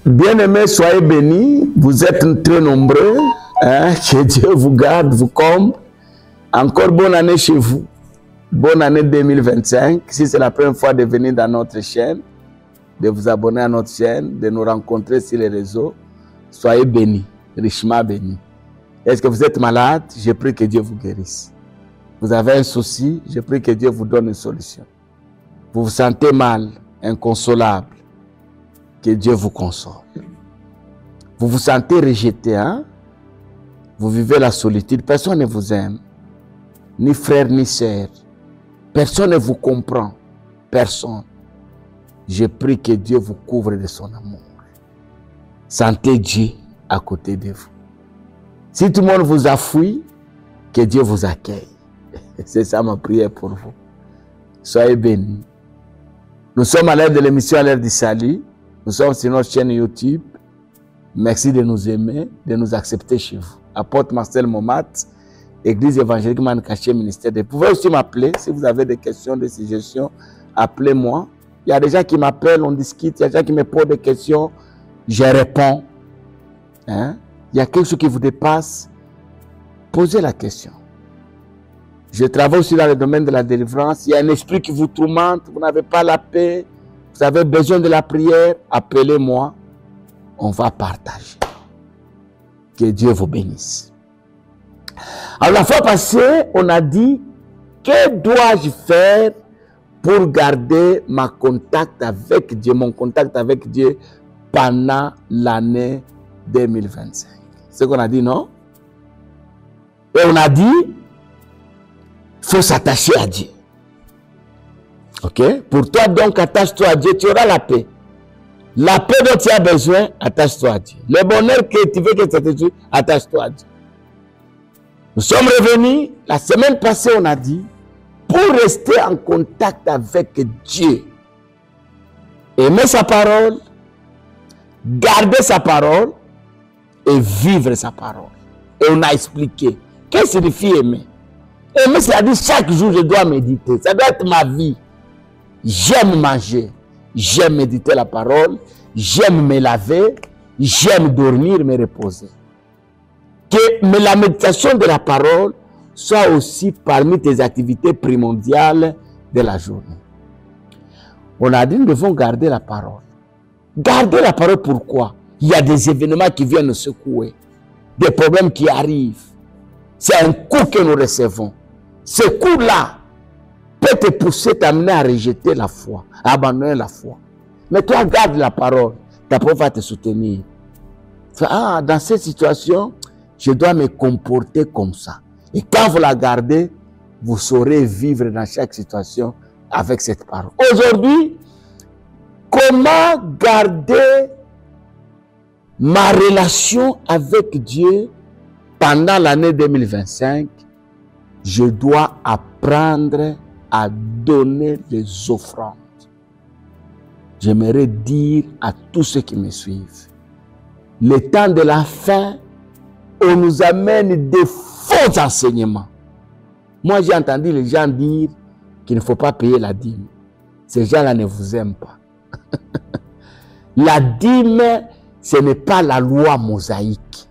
Bien-aimés, soyez bénis. Vous êtes très nombreux. Hein? Que Dieu vous garde, vous comble. Encore bonne année chez vous. Bonne année 2025. Si c'est la première fois de venir dans notre chaîne, de vous abonner à notre chaîne, de nous rencontrer sur les réseaux, soyez bénis, richement bénis. Est-ce que vous êtes malade? Je prie que Dieu vous guérisse. Vous avez un souci? Je prie que Dieu vous donne une solution. Vous vous sentez mal, inconsolable? Que Dieu vous console. Vous vous sentez rejeté, hein? Vous vivez la solitude, personne ne vous aime. Ni frère, ni sœur. Personne ne vous comprend. Personne. Je prie que Dieu vous couvre de son amour. Sentez Dieu à côté de vous. Si tout le monde vous a fui, que Dieu vous accueille. C'est ça ma prière pour vous. Soyez bénis. Nous sommes à l'heure de l'émission à l'heure du salut. Nous sommes sur notre chaîne YouTube. Merci de nous aimer, de nous accepter chez vous. Apôtre Marcel Momat, Église évangélique Mankaché, ministère. Vous pouvez aussi m'appeler si vous avez des questions, des suggestions. Appelez-moi. Il y a des gens qui m'appellent, on discute. Il y a des gens qui me posent des questions. Je réponds. Hein? Il y a quelque chose qui vous dépasse. Posez la question. Je travaille aussi dans le domaine de la délivrance. Il y a un esprit qui vous tourmente. Vous n'avez pas la paix. Vous avez besoin de la prière. Appelez-moi. On va partager. Que Dieu vous bénisse. Alors la fois passée, on a dit, que dois-je faire pour garder mon contact avec Dieu pendant l'année 2025? C'est ce qu'on a dit, non? Et on a dit, il faut s'attacher à Dieu. Ok? Pour toi donc, attache-toi à Dieu, tu auras la paix. La paix dont tu as besoin, attache-toi à Dieu. Le bonheur que tu veux que ça te tue, attache-toi à Dieu. Nous sommes revenus, la semaine passée, on a dit, pour rester en contact avec Dieu, aimer sa parole, garder sa parole et vivre sa parole. Et on a expliqué. Qu'est-ce que signifie aimer? Aimer, c'est-à-dire chaque jour, je dois méditer. Ça doit être ma vie. J'aime manger. J'aime méditer la parole. J'aime me laver. J'aime dormir, me reposer. Mais la méditation de la parole soit aussi parmi tes activités primordiales de la journée. On a dit, nous devons garder la parole. Garder la parole, pourquoi? Il y a des événements qui viennent nous secouer. Des problèmes qui arrivent. C'est un coup que nous recevons. Ce coup-là peut te pousser, t'amener à rejeter la foi, à abandonner la foi. Mais toi, garde la parole. Ta parole va te soutenir. Ah, dans cette situation, je dois me comporter comme ça. Et quand vous la gardez, vous saurez vivre dans chaque situation avec cette parole. Aujourd'hui, comment garder ma relation avec Dieu pendant l'année 2025? Je dois apprendre à donner les offrandes. J'aimerais dire à tous ceux qui me suivent, le temps de la fin, on nous amène des faux enseignements. Moi, j'ai entendu les gens dire qu'il ne faut pas payer la dîme. Ces gens-là ne vous aiment pas. La dîme, ce n'est pas la loi mosaïque.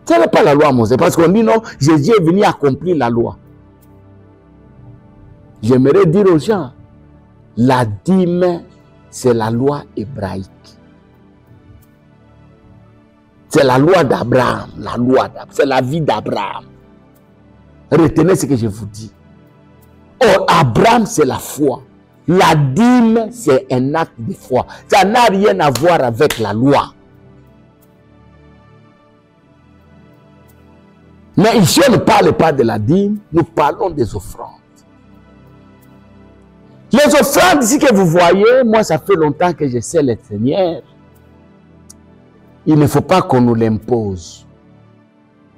Ce n'est pas la loi mosaïque. Parce qu'on dit non, Jésus est venu accomplir la loi. J'aimerais dire aux gens, la dîme, c'est la loi hébraïque. C'est la loi d'Abraham. C'est la vie d'Abraham. Retenez ce que je vous dis. Or, Abraham, c'est la foi. La dîme, c'est un acte de foi. Ça n'a rien à voir avec la loi. Mais ici, on ne parle pas de la dîme, nous parlons des offrandes. Les offrandes ici que vous voyez, moi, ça fait longtemps que je sais le Seigneur. Il ne faut pas qu'on nous l'impose.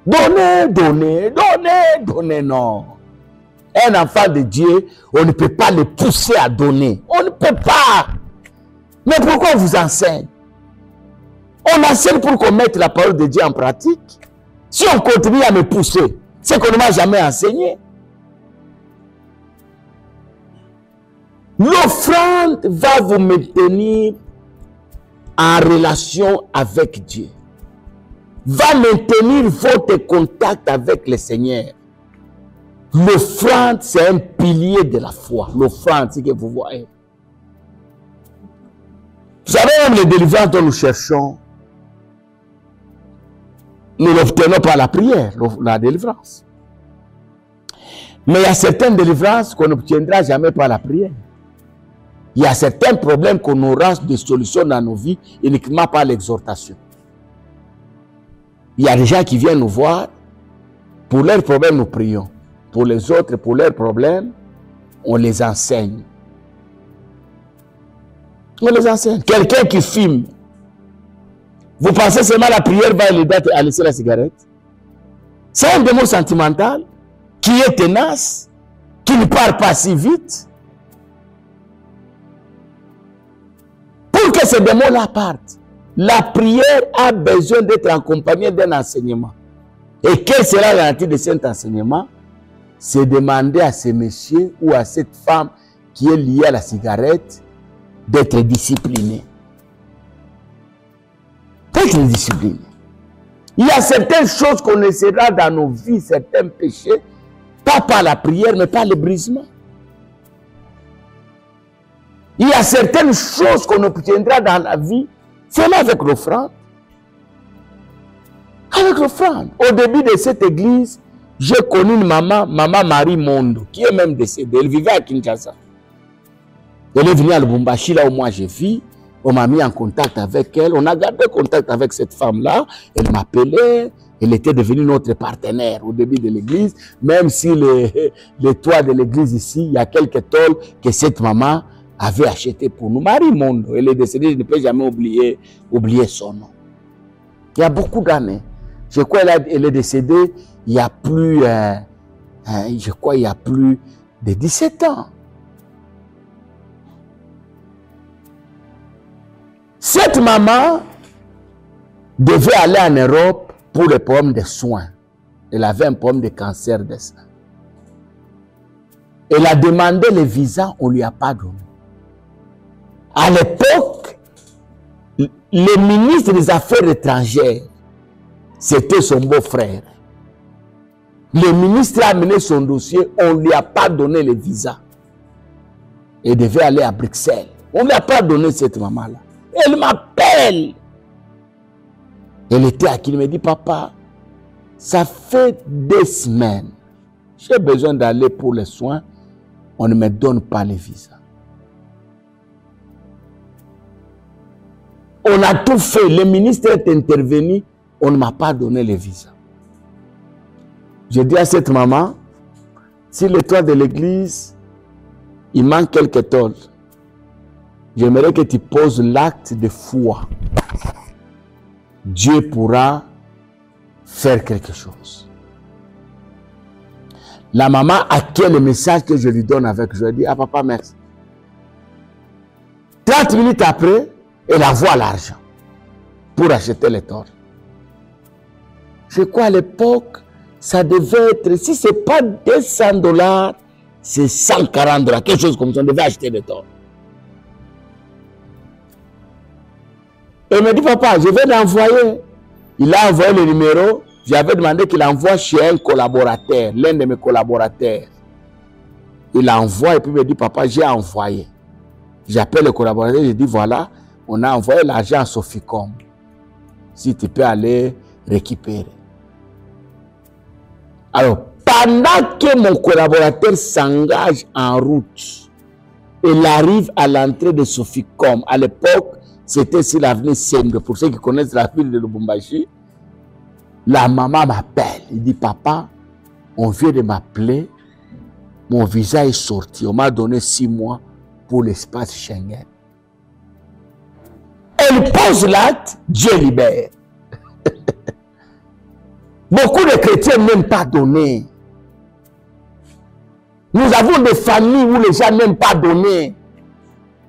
Donnez, donnez, donnez, donnez, non. Un enfant de Dieu, on ne peut pas le pousser à donner. On ne peut pas. Mais pourquoi on vous enseigne? On enseigne pour qu'on mette la parole de Dieu en pratique. Si on continue à me pousser, c'est qu'on ne m'a jamais enseigné. L'offrande va vous maintenir en relation avec Dieu. Va maintenir votre contact avec le Seigneur. L'offrande, c'est un pilier de la foi. L'offrande, c'est que vous voyez. Vous savez, même les délivrances dont nous cherchons, nous l'obtenons par la prière, la délivrance. Mais il y a certaines délivrances qu'on n'obtiendra jamais par la prière. Il y a certains problèmes qu'on aura des solutions dans nos vies uniquement par l'exhortation. Il y a des gens qui viennent nous voir, pour leurs problèmes, nous prions. Pour les autres, pour leurs problèmes, on les enseigne. On les enseigne. Quelqu'un qui fume, vous pensez seulement la prière va l'aider à laisser la cigarette? C'est un démon sentimental qui est tenace, qui ne part pas si vite. Pour que ce démon-là parte, la prière a besoin d'être accompagnée d'un enseignement. Et quelle sera la nature de cet enseignement? C'est demander à ce monsieur ou à cette femme qui est liée à la cigarette d'être discipliné. D'être discipliné. Il y a certaines choses qu'on essaiera dans nos vies, certains péchés, pas par la prière, mais par le brisement. Il y a certaines choses qu'on obtiendra dans la vie, seulement avec l'offrande. Avec l'offrande. Au début de cette église, j'ai connu une maman, maman Marie Mondo, qui est même décédée. Elle vivait à Kinshasa. Elle est venue à Lubumbashi, là où moi je vis. On m'a mis en contact avec elle. On a gardé contact avec cette femme-là. Elle m'appelait. Elle était devenue notre partenaire au début de l'église. Même si le toit de l'église ici, il y a quelques tôles que cette maman avait acheté pour nous. Marie Mondo, elle est décédée. Je ne peux jamais oublier son nom. Il y a beaucoup d'années. Je crois qu'elle est décédée il y a plus, je crois il y a plus de 17 ans. Cette maman devait aller en Europe pour le problème de soins. Elle avait un problème de cancer des seins. Elle a demandé le visa, on ne lui a pas donné. À l'époque, le ministre des Affaires étrangères, c'était son beau-frère. Le ministre a amené son dossier, on ne lui a pas donné le visa. Elle devait aller à Bruxelles. On ne lui a pas donné cette maman-là. Elle m'appelle. Elle était à qui? Elle me dit, papa, ça fait des semaines. J'ai besoin d'aller pour les soins. On ne me donne pas le visa. On a tout fait. Le ministre est intervenu. On ne m'a pas donné le visa. J'ai dit à cette maman, si le toit de l'église, il manque quelques tôles, j'aimerais que tu poses l'acte de foi. Dieu pourra faire quelque chose. La maman a quel le message que je lui donne avec. Je lui ai dit, ah papa, merci. 30 minutes après, elle envoie l'argent pour acheter les tôles. Je crois à l'époque, ça devait être, si ce n'est pas 200 $, c'est 140 $, quelque chose comme ça, on devait acheter des tôles. Elle me dit, papa, je vais l'envoyer. Il a envoyé le numéro. J'avais demandé qu'il envoie chez un collaborateur, l'un de mes collaborateurs. Il envoie et puis il me dit, papa, j'ai envoyé. J'appelle le collaborateur, je dis, voilà, on a envoyé l'argent à Soficom. Si tu peux aller récupérer. Alors, pendant que mon collaborateur s'engage en route, il arrive à l'entrée de Soficom. À l'époque, c'était sur l'avenue Sendwe. Pour ceux qui connaissent la ville de Lubumbashi, la maman m'appelle. Il dit, papa, on vient de m'appeler. Mon visa est sorti. On m'a donné 6 mois pour l'espace Schengen. Elle pose l'acte, Dieu libère. Beaucoup de chrétiens n'aiment pas donner. Nous avons des familles où les gens n'aiment pas donner.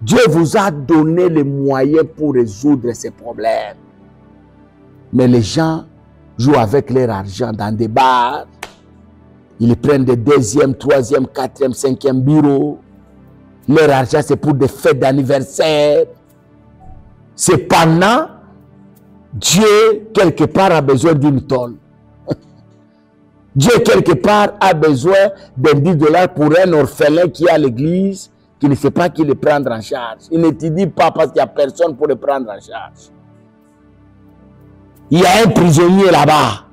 Dieu vous a donné les moyens pour résoudre ces problèmes. Mais les gens jouent avec leur argent dans des bars. Ils prennent des 2e, 3e, 4e, 5e bureaux. Leur argent, c'est pour des fêtes d'anniversaire. Cependant, Dieu, quelque part, a besoin d'une tonne. Dieu, quelque part, a besoin de 10 $ pour un orphelin qui est à l'église, qui ne sait pas qui le prendre en charge. Il ne te dit pas parce qu'il n'y a personne pour le prendre en charge. Il y a un prisonnier là-bas.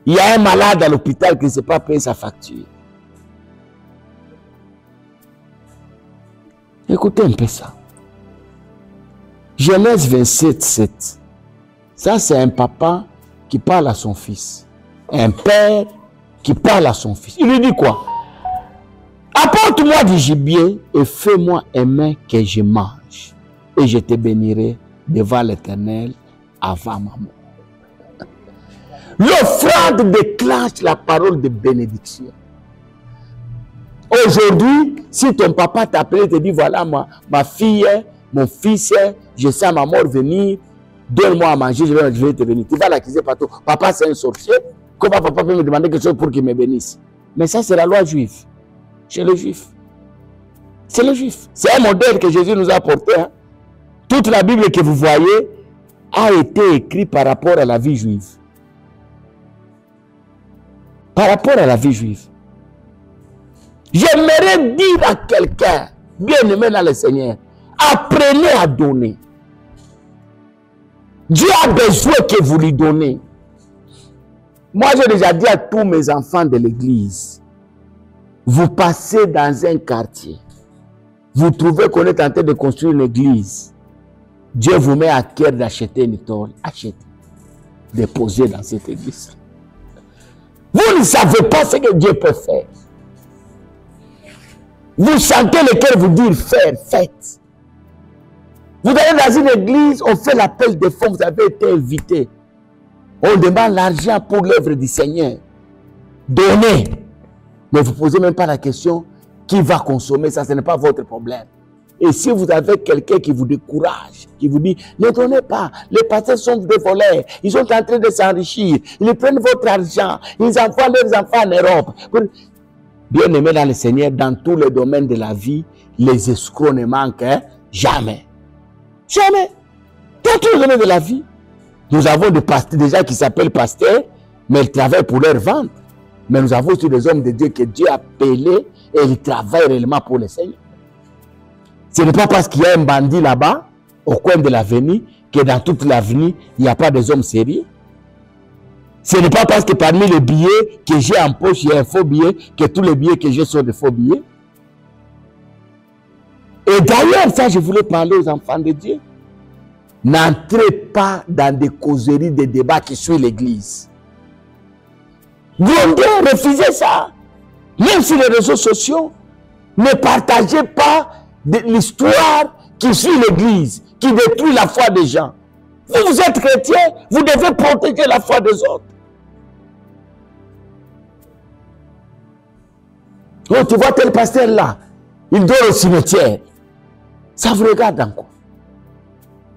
Il y a un malade à l'hôpital qui ne sait pas payer sa facture. Écoutez un peu ça. Genèse 27, 7. Ça, c'est un papa qui parle à son fils. Un père qui parle à son fils. Il lui dit quoi? Apporte-moi du gibier et fais-moi aimer que je mange. Et je te bénirai devant l'Éternel avant ma mort. L'offrande déclenche la parole de bénédiction. Aujourd'hui, si ton papa t'appelle et te dit, voilà ma fille, mon fils, je sens ma mort venir, donne-moi à manger, je vais te bénir. Tu vas l'accuser partout. Papa, c'est un sorcier. Comment papa peut me demander quelque chose pour qu'il me bénisse? Mais ça, c'est la loi juive. Chez les juifs. C'est les juifs. C'est un modèle que Jésus nous a apporté. Hein. Toute la Bible que vous voyez a été écrite par rapport à la vie juive. Par rapport à la vie juive. J'aimerais dire à quelqu'un, bien aimé dans le Seigneur, apprenez à donner. Dieu a besoin que vous lui donnez. Moi, j'ai déjà dit à tous mes enfants de l'église, vous passez dans un quartier, vous trouvez qu'on est en train de construire une église, Dieu vous met à cœur d'acheter une tôle, achetez, déposez dans cette église. Vous ne savez pas ce que Dieu peut faire. Vous sentez le cœur vous dire faire, faites. Vous allez dans une église, on fait l'appel des fonds, vous avez été invité. On demande l'argent pour l'œuvre du Seigneur. Donnez. Mais vous ne posez même pas la question, qui va consommer ça, ce n'est pas votre problème. Et si vous avez quelqu'un qui vous décourage, qui vous dit, ne donnez pas, les pasteurs sont des voleurs, ils sont en train de s'enrichir, ils prennent votre argent, ils envoient leurs enfants en Europe. Bien aimé dans le Seigneur, dans tous les domaines de la vie, les escrocs ne manquent jamais. Jamais. Dans tous les domaines de la vie. Nous avons des gens qui s'appellent pasteurs, mais ils travaillent pour leur vente. Mais nous avons aussi des hommes de Dieu que Dieu a appelés et ils travaillent réellement pour le Seigneur. Ce n'est pas parce qu'il y a un bandit là-bas, au coin de l'avenue, que dans toute l'avenue, il n'y a pas des hommes sérieux. Ce n'est pas parce que parmi les billets que j'ai en poche, il y a un faux billet, que tous les billets que j'ai sont des faux billets. Et d'ailleurs, ça, je voulais parler aux enfants de Dieu. N'entrez pas dans des causeries, des débats qui suivent l'église. Grondez, refusez ça. Même sur les réseaux sociaux, ne partagez pas l'histoire qui suit l'église, qui détruit la foi des gens. Vous êtes chrétien, vous devez protéger la foi des autres. Oh, tu vois tel pasteur là, il dort au cimetière. Ça vous regarde encore.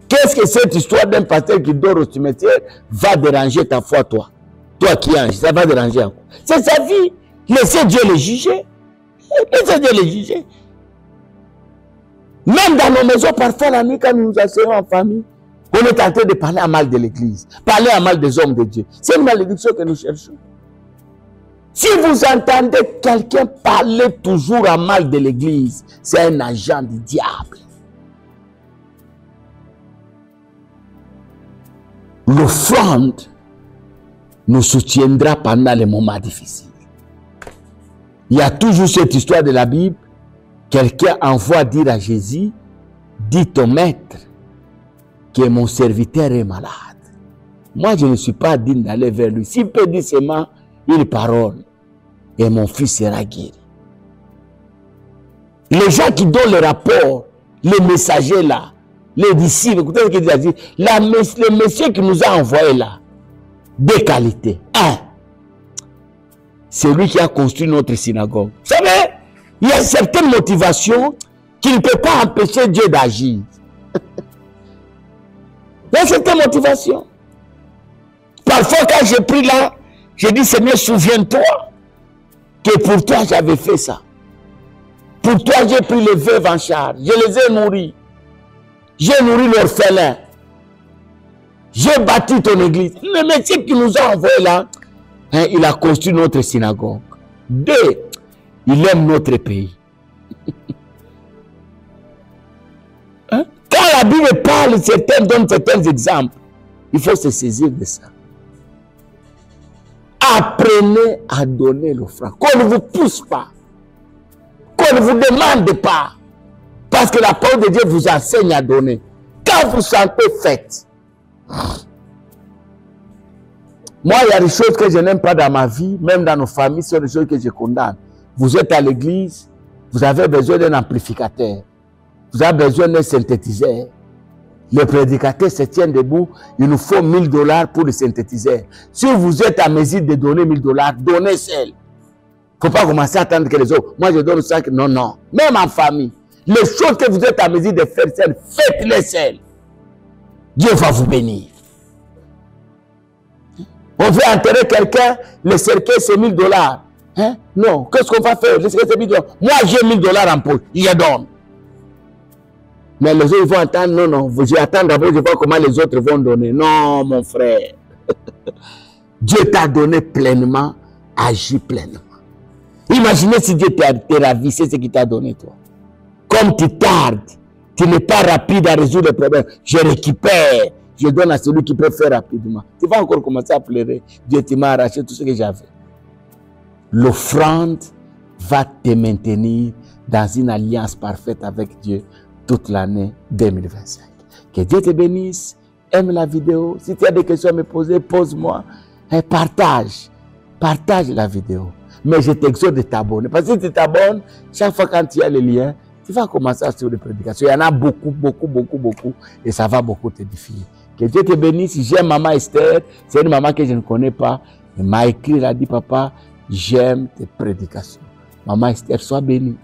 Qu'est-ce que cette histoire d'un pasteur qui dort au cimetière va déranger ta foi, toi? Toi qui es ange, ça va déranger encore. C'est sa vie. Laissez Dieu le juger. Laissez Dieu le juger. Même dans nos maisons, parfois la nuit, quand nous nous asseyons en famille, on est en train de parler à mal de l'église, parler à mal des hommes de Dieu. C'est une malédiction que nous cherchons. Si vous entendez quelqu'un parler toujours à mal de l'église, c'est un agent du diable. L'offrande nous soutiendra pendant les moments difficiles. Il y a toujours cette histoire de la Bible. Quelqu'un envoie dire à Jésus, dis ton maître que mon serviteur est malade. Moi, je ne suis pas digne d'aller vers lui. S'il peut dire seulement une parole, et mon fils sera guéri. Les gens qui donnent le rapport, les messagers là, les disciples, écoutez ce qu'il a dit, le monsieur qui nous a envoyés là, des qualités. Un, c'est lui qui a construit notre synagogue. Vous savez, il y a certaines motivations qui ne peuvent pas empêcher Dieu d'agir. Il y a certaines motivations. Parfois, quand j'ai pris là, j'ai dit, Seigneur, souviens-toi que pour toi, j'avais fait ça. Pour toi, j'ai pris les veuves en charge. Je les ai nourris. J'ai nourri l'orphelin. J'ai bâti ton église. Le métier qui nous a envoyé là, hein, il a construit notre synagogue. 2, il aime notre pays. Hein? Quand la Bible parle, donne certains exemples, il faut se saisir de ça. Apprenez à donner l'offrande. Qu'on ne vous pousse pas. Qu'on ne vous demande pas. Parce que la parole de Dieu vous enseigne à donner. Quand vous sentez, faites. Moi, il y a des choses que je n'aime pas dans ma vie, même dans nos familles, ce sont des choses que je condamne. Vous êtes à l'église, vous avez besoin d'un amplificateur. Vous avez besoin d'un synthétiseur. Le prédicateur se tient debout, il nous faut 1000 $ pour le synthétiseur. Si vous êtes à mesure de donner 1000 $, donnez seul. Il ne faut pas commencer à attendre que les autres. Moi, je donne 5. Non, non. Même en famille. Les choses que vous êtes à mesure de faire seul, faites-les seul. Dieu va vous bénir. On veut enterrer quelqu'un, le cercueil c'est 1000 $. Hein? Non, qu'est-ce qu'on va faire? Le cercueil c'est 1000 $. Moi, j'ai 1000 $ en poche, je donne. Mais les autres vont attendre, non, non, je vais attendre d'abord, je vois comment les autres vont donner. Non, mon frère. Dieu t'a donné pleinement, agis pleinement. Imaginez si Dieu t'a ravissé ce qu'il t'a donné, toi. Comme tu tardes, tu n'es pas rapide à résoudre les problèmes. Je récupère, je donne à celui qui peut faire rapidement. Tu vas encore commencer à pleurer. Dieu, tu m'as arraché tout ce que j'avais. L'offrande va te maintenir dans une alliance parfaite avec Dieu toute l'année 2025. Que Dieu te bénisse. Aime la vidéo. Si tu as des questions à me poser, pose-moi. Et partage la vidéo. Mais je t'exhorte de t'abonner. Parce que si tu t'abonnes, chaque fois quand tu as le lien, tu vas commencer à suivre les prédications. Il y en a beaucoup. Et ça va beaucoup t'édifier. Que Dieu te bénisse. J'aime Maman Esther. C'est une maman que je ne connais pas. Elle m'a écrit, elle a dit, papa, j'aime tes prédications. Maman Esther, sois bénie.